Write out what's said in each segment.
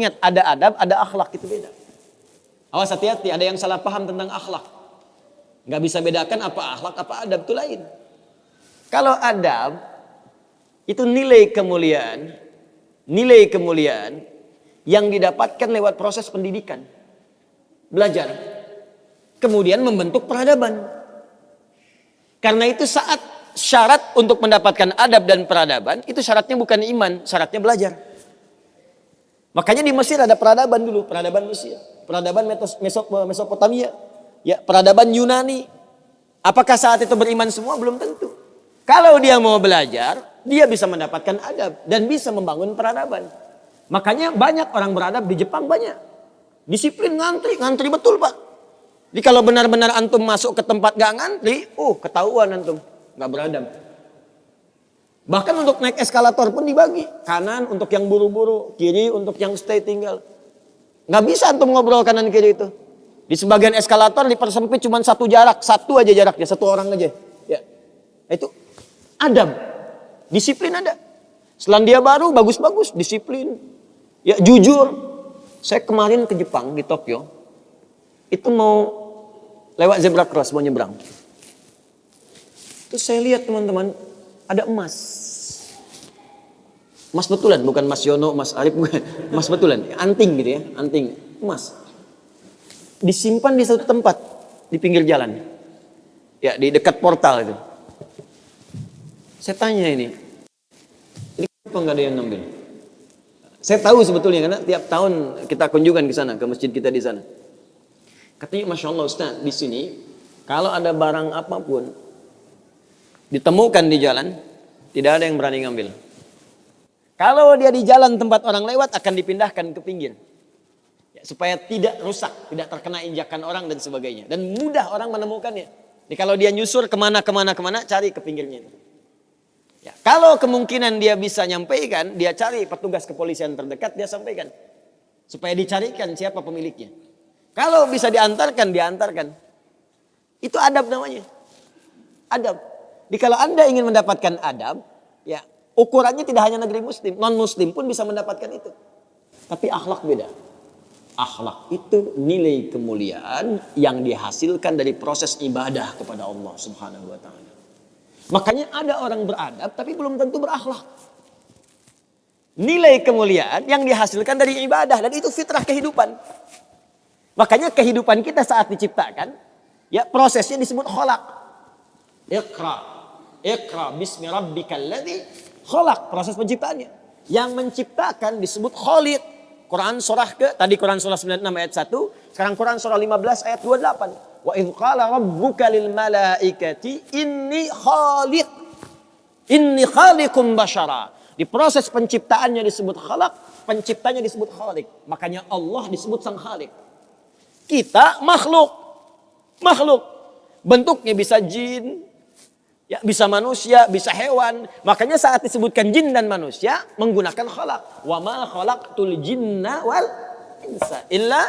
Ingat, ada adab, ada akhlak, itu beda. Awas, hati-hati, ada yang salah paham tentang akhlak. Nggak bisa bedakan apa akhlak, apa adab, itu lain. Kalau adab, itu nilai kemuliaan yang didapatkan lewat proses pendidikan. Belajar. Kemudian membentuk peradaban. Karena itu saat syarat untuk mendapatkan adab dan peradaban, itu syaratnya bukan iman, syaratnya belajar. Makanya di Mesir ada peradaban dulu, peradaban Mesir, peradaban Mesopotamia, ya, peradaban Yunani. Apakah saat itu beriman semua? Belum tentu. Kalau dia mau belajar, dia bisa mendapatkan adab dan bisa membangun peradaban. Makanya banyak orang beradab di Jepang, banyak. Disiplin, ngantri betul, Pak. Jadi kalau benar-benar antum masuk ke tempat gak ngantri, ketahuan antum gak beradab. Bahkan untuk naik eskalator pun dibagi. Kanan untuk yang buru-buru, kiri untuk yang stay tinggal. Gak bisa antum ngobrol kanan kiri itu. Di sebagian eskalator dipersempit cuma satu aja jaraknya, satu orang aja. Ya. Itu adab. Disiplin ada. Selandia Baru bagus-bagus, disiplin. Ya, jujur. Saya kemarin ke Jepang, di Tokyo. Itu mau lewat zebra cross, mau nyebrang. Terus saya lihat teman-teman, ada emas. Emas betulan, bukan Mas Yono, Mas Arif, bukan. Emas betulan, anting gitu ya, anting, emas. Disimpan di satu tempat, di pinggir jalan. Ya, di dekat portal itu. Saya tanya ini kenapa nggak ada yang ngambil? Saya tahu sebetulnya, karena tiap tahun kita kunjungan ke sana, ke masjid kita di sana. Katanya, Masya Allah Ustaz, di sini, kalau ada barang apapun, ditemukan di jalan, tidak ada yang berani ngambil. Kalau dia di jalan tempat orang lewat, akan dipindahkan ke pinggir. Ya, supaya tidak rusak, tidak terkena injakan orang dan sebagainya. Dan mudah orang menemukannya. Jadi kalau dia nyusur kemana, cari ke pinggirnya. Ya, kalau kemungkinan dia bisa nyampaikan, dia cari petugas kepolisian terdekat, dia sampaikan. Supaya dicarikan siapa pemiliknya. Kalau bisa diantarkan. Itu adab namanya. Adab. Jadi kalau Anda ingin mendapatkan adab, ya ukurannya tidak hanya negeri muslim, non-muslim pun bisa mendapatkan itu. Tapi akhlak beda. Akhlak itu nilai kemuliaan yang dihasilkan dari proses ibadah kepada Allah Subhanahu wa taala. Makanya ada orang beradab tapi belum tentu berakhlak. Nilai kemuliaan yang dihasilkan dari ibadah dan itu fitrah kehidupan. Makanya kehidupan kita saat diciptakan, ya prosesnya disebut khalaq. Iqra bismi rabbikal ladzi khalaq, proses penciptaannya. Yang menciptakan disebut Khaliq. Quran surah Quran surah 96 ayat 1, sekarang Quran surah 15 ayat 28. Wa idz qala rabbuka lil malaikati inni khaliqum basyara. Di proses penciptaannya disebut khalaq, penciptanya disebut Khaliq. Makanya Allah disebut sang Khaliq. Kita makhluk. Bentuknya bisa jin, ya, bisa manusia, bisa hewan. Makanya saat disebutkan jin dan manusia menggunakan khalaq. Wa ma khalaqtul jinna wal insa illa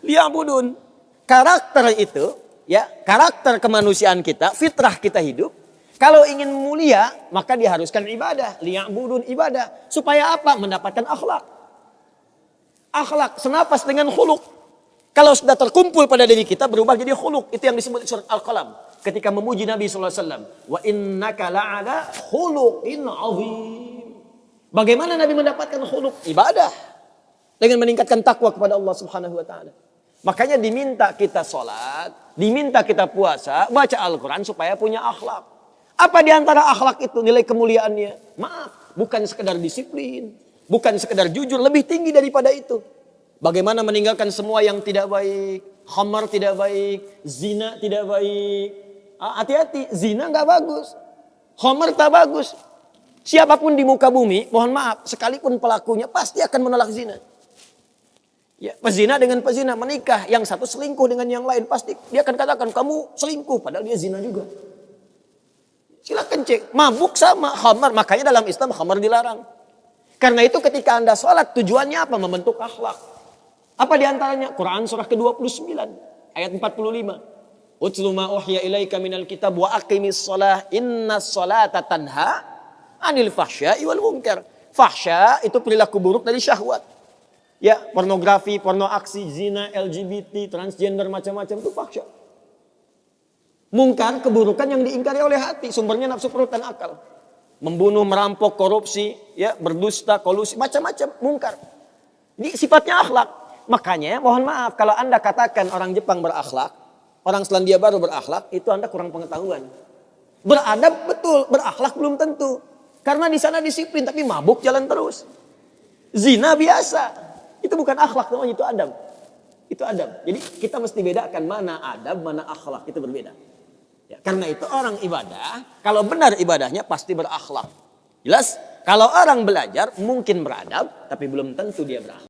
liya'budun. Karakter itu, ya, karakter kemanusiaan kita, fitrah kita hidup. Kalau ingin mulia, maka diharuskan ibadah, liya'budun, ibadah. Supaya apa? Mendapatkan akhlak. Akhlak senapas dengan khuluq. Kalau sudah terkumpul pada diri kita berubah jadi khuluq. Itu yang disebut surat Al-Qalam. Ketika memuji Nabi SAW. Wa innaka la'ala khuluqin azim. Bagaimana Nabi mendapatkan khuluq? Ibadah. Dengan meningkatkan takwa kepada Allah Subhanahu wa ta'ala. Makanya diminta kita sholat. Diminta kita puasa. Baca Al-Quran supaya punya akhlak. Apa diantara akhlak itu nilai kemuliaannya? Maaf. Bukan sekedar disiplin. Bukan sekedar jujur. Lebih tinggi daripada itu. Bagaimana meninggalkan semua yang tidak baik. Khamar tidak baik. Zina tidak baik. Hati-hati, zina gak bagus. Khamar tak bagus. Siapapun di muka bumi, mohon maaf, sekalipun pelakunya pasti akan menolak zina. Ya, pezina dengan pezina menikah. Yang satu selingkuh dengan yang lain. Pasti dia akan katakan, kamu selingkuh. Padahal dia zina juga. Silakan cek. Mabuk sama khamar. Makanya dalam Islam khamar dilarang. Karena itu ketika Anda sholat, tujuannya apa? Membentuk akhlak. Apa diantaranya? Quran surah ke-29 ayat 45. Utlu ma uhya ilaika minal kitab wa aqimis shalah innas salata tanha anil fahsya'i wal munkar. Fahsya itu perilaku buruk dari syahwat. Ya, pornografi, porno aksi, zina, LGBT, transgender, macam-macam itu fahsya. Mungkar, keburukan yang diingkari oleh hati, sumbernya nafsu perut dan akal. Membunuh, merampok, korupsi, ya, berdusta, kolusi, macam-macam mungkar. Ini sifatnya akhlak. Makanya mohon maaf kalau Anda katakan orang Jepang berakhlak, orang Selandia Baru berakhlak, itu Anda kurang pengetahuan. Beradab betul, berakhlak belum tentu. Karena di sana disiplin tapi mabuk jalan terus. Zina biasa. Itu bukan akhlak namanya, itu adab. Itu adab. Jadi kita mesti bedakan mana adab, mana akhlak, itu berbeda. Ya, karena itu orang ibadah, kalau benar ibadahnya pasti berakhlak. Jelas? Kalau orang belajar mungkin beradab, tapi belum tentu dia berakhlak.